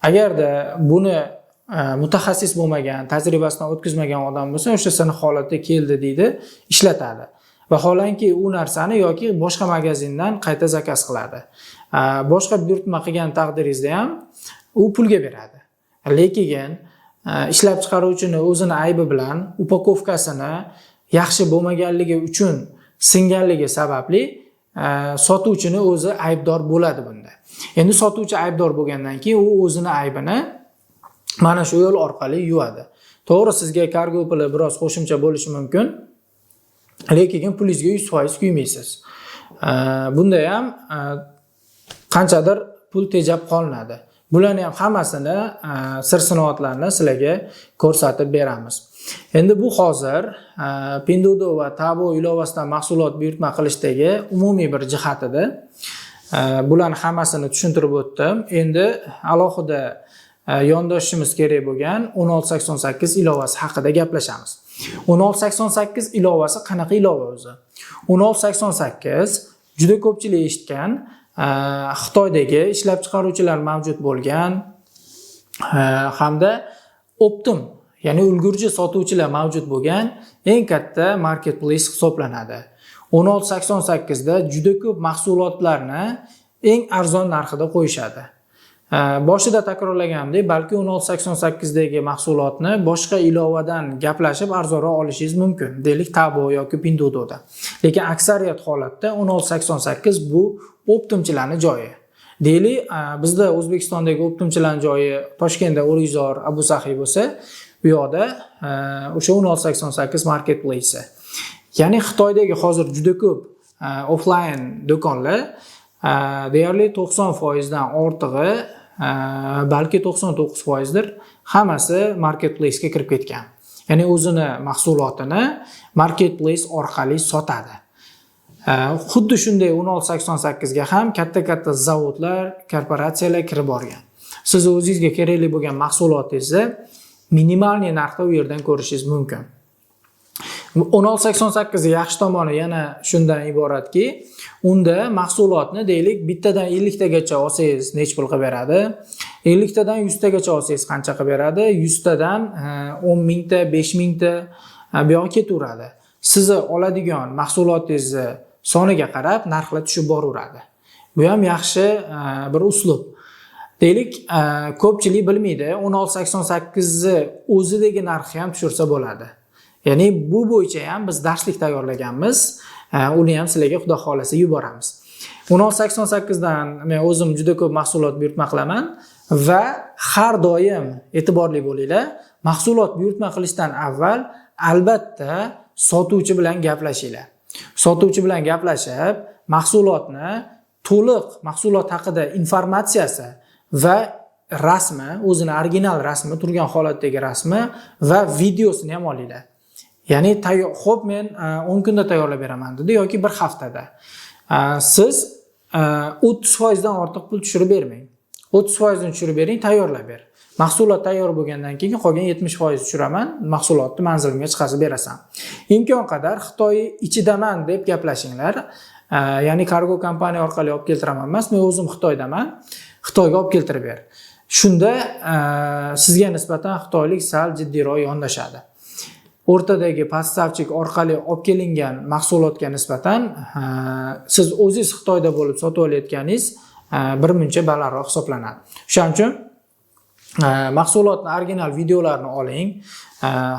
Agarda buni mutaxassis bo'lmagan, tajribasidan o'tkazmagan odam bo'lsa, o'sha sini holatda keldi deydi, ishlatadi. vaholanki u narsani yoki boshqa magazindan qayta zakaz qiladi. Boshqa buyurtma qilgan taqdiringizda ham u pulga beradi. Lekin ishlab chiqaruvchini o'zini aybi bilan upakovkasini yaxshi bo'lmaganligi uchun singanligi sababli sotuvchini o'zi aybdor bo'ladi bunda. Endi sotuvchi aybdor bo'lgandan keyin u o'zini aybini mana shu yo'l orqali yuvadi. To'g'ri, sizga kargo puli biroz qo'shimcha bo'lishi mumkin, lekin pulingizga 100% kuymaysiz. Bunda ham qanchadir pul tejab qolinadi. Bularni ham hammasini sir-sinoatlarni sizlarga ko'rsatib beramiz. Endi bu hozir Pinduoduo va Taobao ilovasidan mahsulot buyurtma qilishdagi umumiy bir jihat edi. Bularni hammasini tushuntirib o'tdim. Endi alohida yondoshishimiz kerak bo'lgan 1688 ilovasi haqida gaplashamiz. 1688 ilovasi qanaqa ilova o'zi? 1688 juda ko'pchilik eshitgan Xitoydagi ishlab chiqaruvchilar mavjud bo'lgan hamda Optim, ya'ni ulgurji sotuvchilar mavjud bo'lgan eng katta marketplace hisoblanadi. 1688 da juda ko'p mahsulotlarni eng arzon narxida qo'yishadi. Boshida takrorlaganimdek, balki 1688 dagi mahsulotni boshqa ilovadan gaplashib arzonroq olishingiz mumkin, deylik Taobao yoki Pinduoduoda. Lekin aksariyat holatda 1688 bu optimchilarning joyi. Deylik, bizda O'zbekistondagi optimchilarning joyi Toshkentda O'rizor, Abu Sahiy bo'lsa, bu yoqda o'sha 1688 marketplace. Ya'ni Xitoydagi hozir juda ko'p offline do'konlar deyarli 90% dan ortig'i, balki 99% dir, hammasi marketplace ga kirib ketgan. Ya'ni o'zini mahsulotini marketplace orqali sotadi. Xuddi shunday 1688 ga ham katta-katta zavodlar, korporatsiyalar kirib borgan. Siz o'zingizga kerakli bo'lgan mahsulotingizni minimalniy narxda u yerdan ko'rishingiz mumkin. 1688 yaxshi tomoni yana shundan iboratki, unda mahsulotni deylik bittadan 50 tagacha olsangiz nech pul qilib beradi? 50 tadan 100 tagacha olsangiz qancha qilib beradi? 100 tadan 10 mingta, 5 mingta bu yoqqa ketaveradi. Sizni oladigan mahsulotingizni soniga qarab narxlar tushib boraveradi. Bu ham yaxshi bir uslub. Deylik, ko'pchilik bilmaydi, 1688 ni o'zidagi narxni ham tushirsa bo'ladi. Ya'ni bu bo'yicha ham biz darslik tayyorlaganmiz. Uni ham sizlarga xudo xolasa yuboramiz. 1688 dan men o'zim juda ko'p mahsulot buyurtma qilaman va har doim e'tiborli bo'linglar. Mahsulot buyurtma qilishdan avval albatta sotuvchi bilan gaplashinglar. Sotuvchi bilan gaplashib, mahsulotni to'liq mahsulot haqida informatsiyasi va rasmi, o'zini original rasmi, turgan holatdagi rasmi va videosini ham olinglar. Ya'ni xo'p, men 10 kunda tayyorlab beraman dedi yoki bir haftada. Siz 30% dan ortiq pul tushirib bermang. 30% ni tushirib bering, tayyorlab ber. Mahsulot tayyor bo'lgandan keyin qolgan 70% tushiraman, mahsulotni manzilimga chiqarib berasan. Imkon qadar Xitoy ichidaman deb gaplashinglar. Ya'ni kargo kompaniya orqali olib keltiraman emas, men o'zim Xitoydaman. Xitoyga olib keltirib ber. Shunda sizga nisbatan xitoylik sal jiddiyroq yondashadi. O'rtadagi поставщик orqali olib kelingan mahsulotga nisbatan siz o'zingiz Xitoyda bo'lib sotib olayotganingiz bir muncha balandroq hisoblanadi. Shuning uchun mahsulotning original videolarini oling.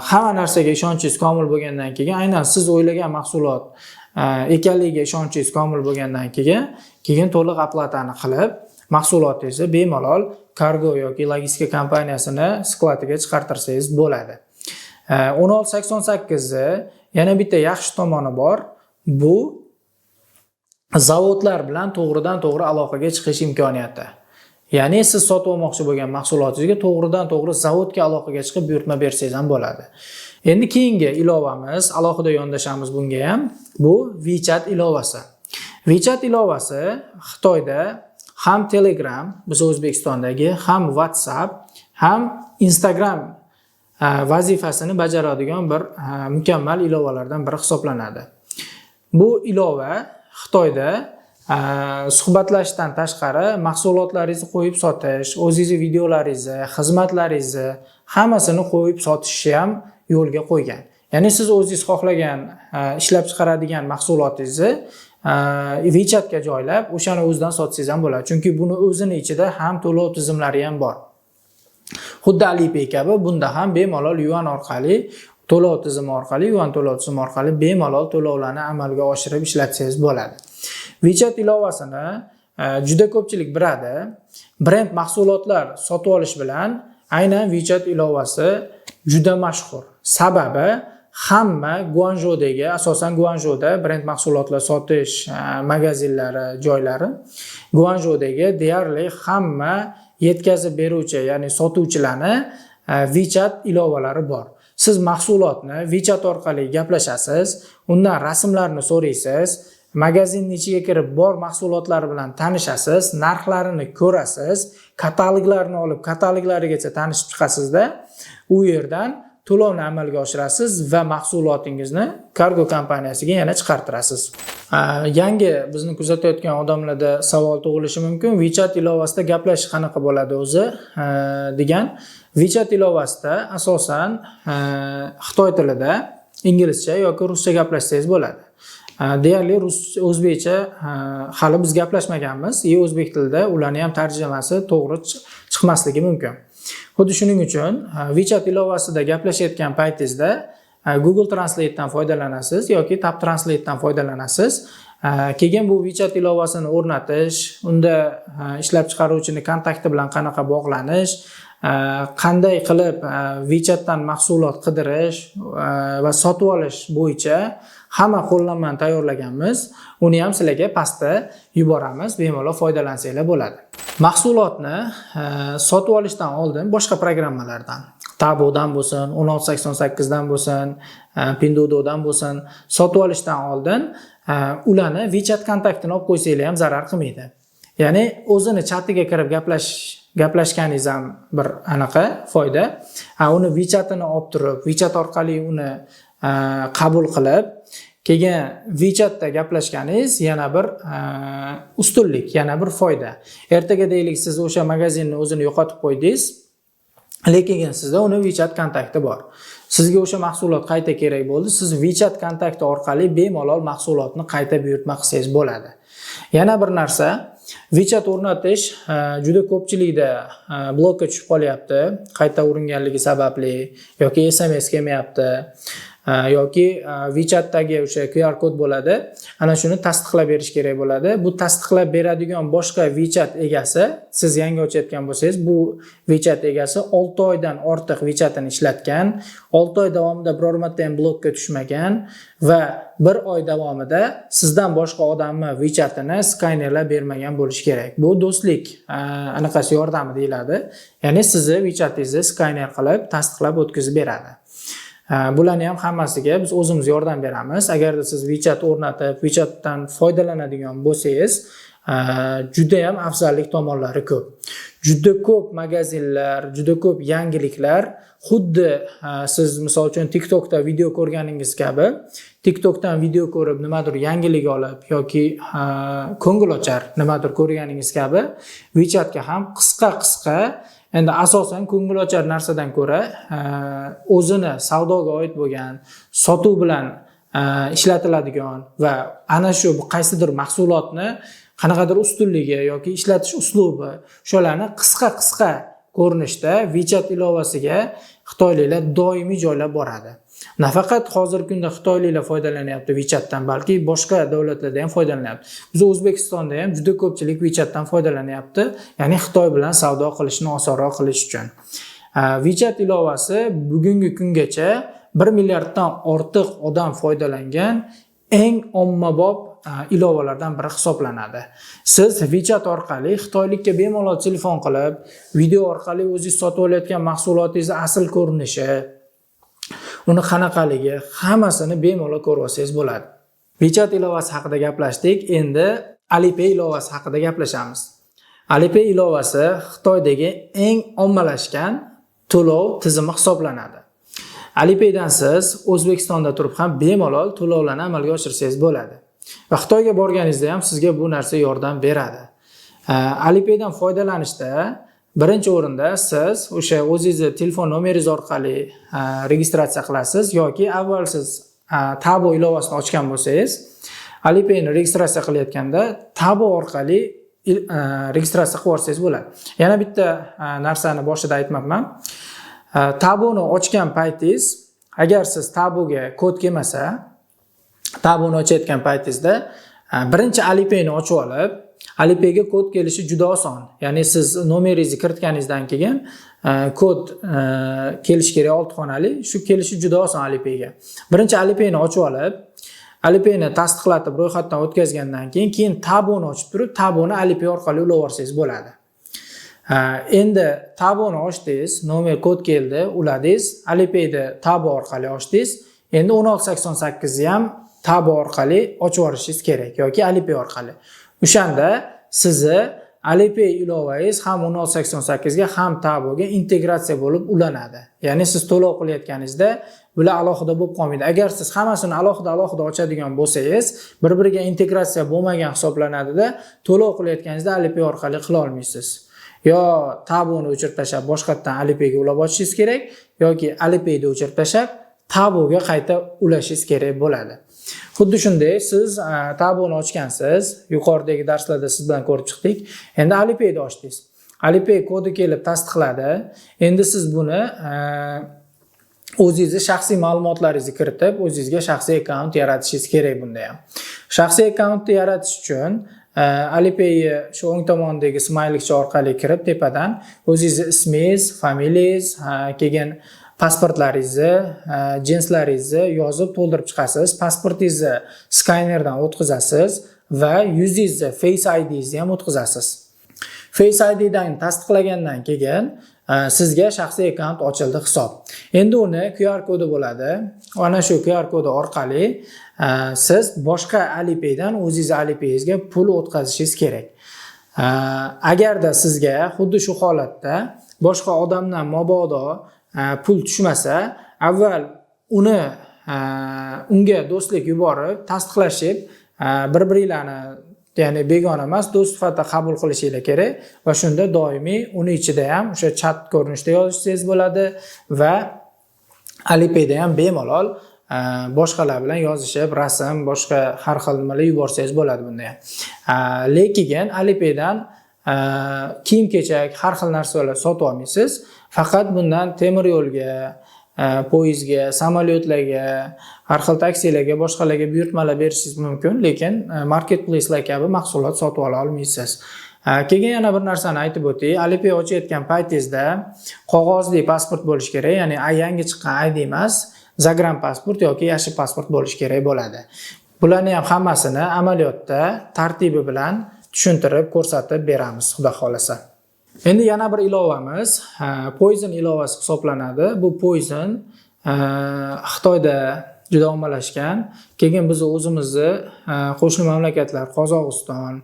Hamma narsaga ishonchingiz komil bo'lgandan keyin, aynan siz o'ylagan mahsulot ekanligiga ishonchingiz komil bo'lgandan keyin to'liq aplatani qilib, mahsulotingizni bemalol kargo yoki logistika kompaniyasini skladiga chiqartirsangiz bo'ladi. 1688 ni yana bitta yaxshi tomoni bor. Bu zavodlar bilan to'g'ridan-to'g'ri aloqaga chiqish imkoniyati. Ya'ni siz sotib olmoqchi bo'lgan mahsulotingizga to'g'ridan-to'g'ri zavodga aloqaga chiqib buyurtma bersangiz ham bo'ladi. Endi keyingi ilovamiz, alohida yondashamiz bunga ham, bu WeChat ilovasi. WeChat ilovasi Xitoyda ham Telegram, biz O'zbekistondagi, ham WhatsApp, ham Instagram vazifasini bajaradigan bir mukammal ilovalardan biri hisoblanadi. Bu ilova Xitoyda suhbatlashishdan tashqari mahsulotlaringizni qo'yib sotish, o'zingizning videolaringizni, xizmatlaringizni hammasini qo'yib sotishni ham yo'lga qo'ygan. Ya'ni siz o'zingiz xohlagan ishlab chiqaradigan mahsulotingizni WeChat ga joylab, o'shani o'zidan sotsangiz ham bo'ladi. Chunki buni o'zini ichida ham to'lov tizimlari ham bor. Xuddi Alipay kabi bunda ham bemalol yuan orqali to'lov tizimi orqali, yuan to'lov tizimi orqali bemalol to'lovlarni amalga oshirib ishlatsangiz bo'ladi. WeChat ilovasini juda ko'pchilik biladi. Brend mahsulotlar sotib olish bilan aynan WeChat ilovasi juda mashhur. Sababi hamma Guangzhoudagi, asosan Guangzhouda brend mahsulotlar sotish magazinlari, joylari, Guangzhoudagi deyarli hamma yetkazib beruvchi, ya'ni sotuvchilarni WeChat ilovalari bor. Siz mahsulotni WeChat orqali gaplashasiz, undan rasmlarni so'raysiz, magazinning ichiga kirib bor mahsulotlar bilan tanishasiz, narxlarini ko'rasiz, kataloglarni olib, kataloglarigacha tanishib chiqasizda, u yerdan to'lovni amalga oshirasiz va mahsulotingizni kargo kompaniyasiga yana chiqartirasiz. Yangi bizni kuzatayotgan odamlarda savol tug'ilishi mumkin. WeChat ilovasida gaplashish qanaqa bo'ladi o'zi degan. WeChat ilovasida asosan Xitoy tilida, inglizcha yoki ruscha gaplashsangiz bo'ladi. Deyarli o'zbekcha hali biz gaplashmaganmiz. O'zbek tilida ularning ham tarjimasi to'g'ri chiqmasligi mumkin. Xuddi shuning uchun WeChat ilovasida gaplashayotgan paytingizda Google Translate dan foydalanasiz yoki Tab Translate dan foydalanasiz. Keyin bu WeChat ilovasini o'rnatish, unda ishlab chiqaruvchini kontakti bilan qanaqa bog'lanish, qanday qilib WeChat dan mahsulot qidirish va sotib olish bo'yicha hamma qo'llanmani tayyorlaganmiz. Uni ham sizlarga pastda yuboramiz, bemalol foydalansanglar bo'ladi. Mahsulotni sotib olishdan oldin boshqa programmalardan, Tabodan bo'lsin, 1688 dan bo'lsin, Pinduoduodan bo'lsin, sotib olishdan oldin ularni WeChat kontaktini olib qo'ysanglar ham zarar qilmaydi. Ya'ni o'zini chatiga kirib gaplashganingiz ham bir anaqa foyda. Uni WeChatini olib turib, WeChat orqali uni qabul qilib, keyin WeChatda gaplashganingiz yana bir ustunlik, yana bir foyda. Ertaga deylik siz o'sha magazinni o'zini yo'qotib qo'ydingiz, lekin sizda uni WeChat kontakti bor. Sizga o'sha mahsulot qayta kerak bo'ldi, siz WeChat kontakti orqali bemalol mahsulotni qayta buyurtma qilsangiz bo'ladi. Yana bir narsa, WeChat o'rnatish juda ko'pchilikda blokka tushib qolyapti, qayta uringanligi sababli yoki SMS kelmayapti. Yoki WeChatdagi o'sha QR kod bo'ladi. Ana shuni tasdiqlab berish kerak bo'ladi. Bu tasdiqlab beradigan boshqa WeChat egasi, siz yangi ochayotgan bo'lsangiz, bu WeChat egasi 6 oydan ortiq WeChatini ishlatgan, 6 oy davomida biror marta ham blokka tushmagan va 1 oy davomida sizdan boshqa odamni WeChatini skanerlab bermagan bo'lishi kerak. Bu do'stlik anaqasi yordami deyiladi. Ya'ni sizni WeChatingizni skaner qilib, tasdiqlab o'tkazib beradi. Bularni ham hammasiga biz o'zimiz yordam beramiz. Agarda siz WeChat o'rnatib, WeChatdan foydalanadigan bo'lsangiz, juda ham afzallik tomonlari ko'p. Juda ko'p magazinlar, juda ko'p yangiliklar, xuddi siz misol uchun TikTokda video ko'rganingiz kabi, TikTokdan video ko'rib nimadir yangilik olib yoki ko'ngilochar nimadir ko'rganingiz kabi, WeChatga ham qisqa endi asosan ko'ngilochar narsadan ko'ra o'zini savdoga oid bo'lgan, sotuv bilan ishlatiladigan va ana shu qaysidir mahsulotni qanaqadir ustunligi yoki ishlatish uslubi, shularni qisqa ko'rinishda WeChat ilovasiga xitoyliklar doimiy joylab boradi. Nafaqat hozirgi kunda xitoyliklar foydalanyapti WeChatdan, balki boshqa davlatlarda ham foydalanyapti. Biz O'zbekistonda ham juda ko'pchilik WeChatdan foydalanyapti, ya'ni Xitoy bilan savdo qilishni osonroq qilish uchun. WeChat ilovasi bugungi kungacha 1 milliarddan ortiq odam foydalangan eng ommabop ilovalardan biri hisoblanadi. Siz WeChat orqali xitoylikka bemalol telefon qilib, video orqali o'zingiz sotib olayotgan mahsulotingizni asl ko'rinishi, uni qanaqaligi, hammasini bemalol ko'rib olsangiz bo'ladi. WeChat ilovasi haqida gaplashdik, endi Alipay ilovasi haqida gaplashamiz. Alipay ilovasi Xitoydagi eng ommalashgan to'lov tizimi hisoblanadi. Alipaydan siz O'zbekistonda turib ham bemalol to'lovlarni amalga oshirsangiz bo'ladi. Va Xitoyga borganingizda ham sizga bu narsa yordam beradi. Alipaydan foydalanishda birinchi o'rinda siz o'sha o'zingizni telefon nomeringiz orqali registratsiya qilasiz yoki avval siz Tabo ilovasini ochgan bo'lsangiz, Alipay'ni registratsiya qilayotganda Tabo orqali registratsiya qilib olsangiz bo'ladi. Yana bitta narsani boshida aytmabman. Taboni ochgan paytingiz, agar siz Taboga kod kelmasa, Taboni ochayotgan paytingizda birinchi Alipay'ni ochib olib, Alipay'ga kod kelishi juda oson. Ya'ni siz nomeringizni kiritganingizdan keyin kod kelish kerak 6 xonali, shu kelishi juda oson Alipay'ga. Birinchi Alipay'ni ochib olib, Alipay'ni tasdiqlatib ro'yxatdan o'tkazgandan keyin Taboni ochib turib, Taboni Alipay orqali ulab olsangiz bo'ladi. Endi Taboni ochdingiz, nomer kod keldi, uladingiz, Alipay'da Tabo orqali ochdingiz. Endi 1688 ni ham Tabo orqali ochib olishingiz kerak yoki Alipay orqali. O'shanda sizni Alipay ilovangiz ham 1688 ga ham Taboga integratsiya bo'lib ulanadi. Ya'ni siz to'lov qilayotganingizda bular alohida bo'lib qolmaydi. Agar siz hammasini alohida ochadigan bo'lsangiz, bir-biriga integratsiya bo'lmagan hisoblanadi-da, to'lov qilayotganingizda Alipay orqali qila olmaysiz. Yo Taboni o'chirib tashlab boshqatdan Alipayga ulab ochishingiz kerak yoki Alipayni o'chirib tashlab Taboga qayta ulashingiz kerak bo'ladi. Xuddi shunday siz Taboni ochgansiz, yuqoridagi darslarda siz bilan ko'rib chiqdik. Endi Alipayni ochdingiz. Alipay kodi kelib tasdiqladi. Endi siz buni o'zingizning shaxsiy ma'lumotlaringizni kiritib, o'zingizga shaxsiy akkaunt yaratishingiz kerak bunda ham. Shaxsiy akkauntni yaratish uchun Alipay shu o'ng tomondagi smaylikcha orqali kirib tepadan o'zingizning ismingiz, familiyangiz, keyin pasportlaringizni, jinslaringizni yozib to'ldirib chiqasiz. Pasportingizni skanerdan o'tkazasiz va yuzingizni Face ID'ingizni ham o'tkazasiz. Face ID'dan tasdiqlagandan keyin sizga shaxsiy akkaunt ochildi hisob. Endi uni QR kodi bo'ladi. Ana shu QR kodi orqali siz boshqa Alipaydan o'zingiz Alipayingizga pul o'tkazishingiz kerak. Agarda sizga xuddi shu holatda boshqa odamdan mabodo pul tushmasa, avval unga do'stlik yuborib, tasdiqlashib, bir-biringlarni ya'ni begona emas, do'st sifatida qabul qilishingiz kerak va shunda doimiy uni ichida ham o'sha chat ko'rinishida yozishingiz bo'ladi va Alipayda ham bemalol boshqalar bilan yozishib, rasm, boshqa har xil nimalar yuborsangiz bo'ladi bunda ham. Lekin Alipaydan kiyim-kechak, har xil narsalar sotib olmaysiz. Faqat bundan temir yo'lga, poyezdga, samolyotlarga, har xil taksilarga, boshqalarga buyurtmalar berishingiz mumkin, lekin marketplacelar kabi mahsulot sotib ola olmaysiz. Keyin yana bir narsani aytib o'tay. Alipay ochayotgan paytingizda qog'ozli pasport bo'lishi kerak, ya'ni yangi chiqqan ID emas, zagran pasport yoki yashil pasport bo'lishi kerak bo'ladi. Bularni ham hammasini amaliyotda tartibi bilan tushuntirib, ko'rsatib beramiz, xudo xolasa. Endi yana bir ilovamiz Poison ilovasi hisoblanadi. Bu Poison Xitoyda juda ommalashgan. Keyin biz o'zimizni qo'shni mamlakatlar, Qozog'iston,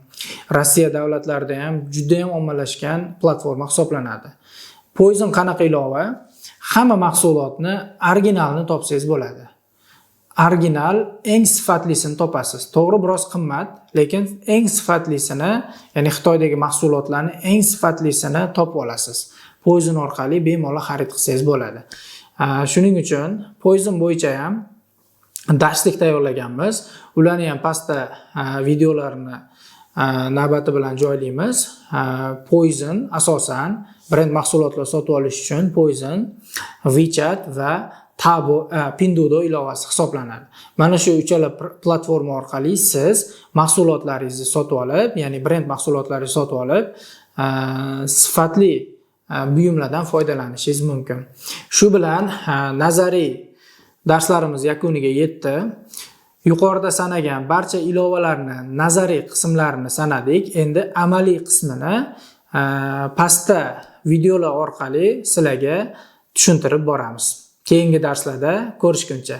Rossiya davlatlarida ham juda ham ommalashgan platforma hisoblanadi. Poison qanaqa ilova? Hamma mahsulotni originalini topsangiz bo'ladi. Original eng sifatlisini topasiz. To'g'ri, biroz qimmat, lekin eng sifatlisini, ya'ni Xitoydagi mahsulotlarni eng sifatlisini topib olasiz. Poison orqali bemalol xarid qilsangiz bo'ladi. Shuning uchun Poison bo'yicha ham darslik tayyorlaganmiz. Ularni ham pastda videolarini navbati bilan joylaymiz. Poison asosan brend mahsulotlar sotib olish uchun Poison, WeChat va Tabo, Pinduoduo ilovasi hisoblanadi. Mana shu uchala platforma orqali siz mahsulotlaringizni sotib olib, ya'ni brend mahsulotlaringizni sotib olib, sifatli buyumlardan foydalanishingiz mumkin. Shu bilan nazariy darslarimiz yakuniga yetdi. Yuqorida sanagan barcha ilovalarni nazariy qismlarini sanadik. Endi amaliy qismini pastda videolar orqali sizlarga tushuntirib boramiz. Keyingi darslarda ko'rishguncha